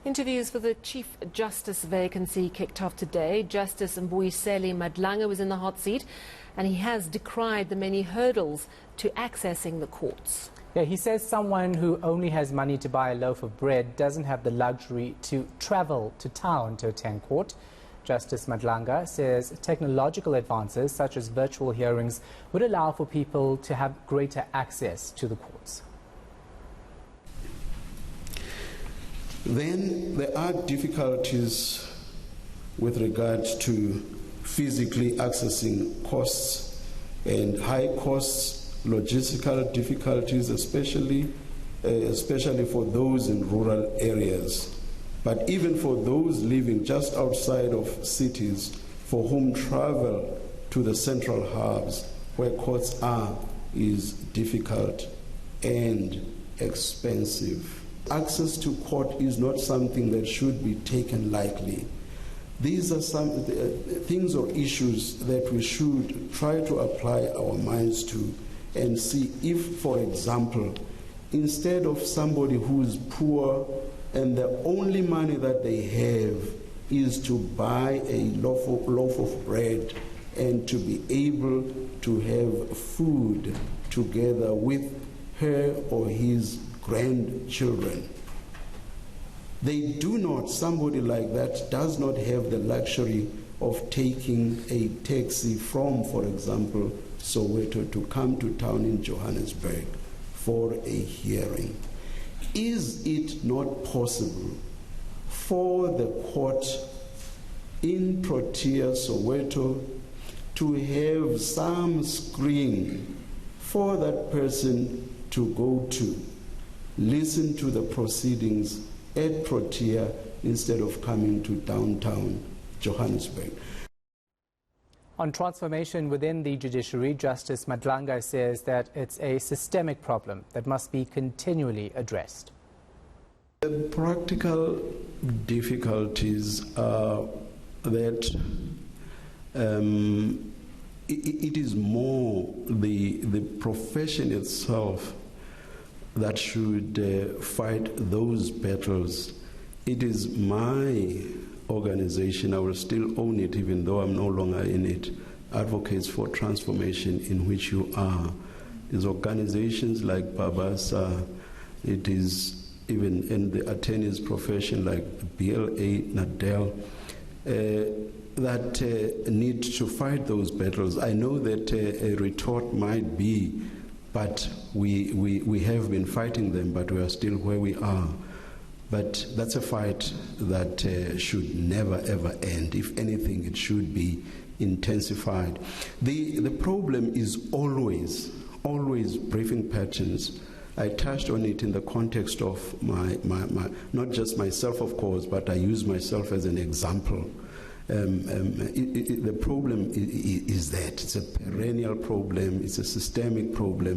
Interviews for the Chief Justice vacancy kicked off today. Justice Mbuyiseli Madlanga was in the hot seat, and he has decried the many hurdles to accessing the courts. Yeah, he says someone who only has money to buy a loaf of bread doesn't have the luxury to travel to town to attend court. Justice Madlanga says technological advances such as virtual hearings would allow for people to have greater access to the courts. Then there are difficulties with regard to physically accessing courts and high costs, logistical difficulties, especially for those in rural areas. But even for those living just outside of cities, for whom travel to the central hubs where courts are is difficult and expensive. Access to court is not something that should be taken lightly. These are some things or issues that we should try to apply our minds to and see if, for example, instead of somebody who is poor and the only money that they have is to buy a loaf of bread and to be able to have food together with her or his grandchildren. Somebody like that does not have the luxury of taking a taxi from, for example, Soweto to come to town in Johannesburg for a hearing. Is it not possible for the court in Protea, Soweto, to have some screen for that person to go to, listen to the proceedings at Protea instead of coming to downtown Johannesburg? On transformation within the judiciary, Justice Madlanga says that it's a systemic problem that must be continually addressed. The practical difficulties are that it is more the profession itself that should fight those battles. It is my organization, I will still own it even though I'm no longer in it, Advocates for Transformation, in which you are. These organizations like Babasa, it is even in the attorney's profession like BLA, Nadel, that need to fight those battles. I know that a retort might be, but we have been fighting them, but we are still where we are. But that's a fight that should never ever end. If anything, it should be intensified. The problem is always briefing patterns. I touched on it in the context of my not just myself, of course, but I use myself as an example. The problem is that it's a perennial problem, it's a systemic problem.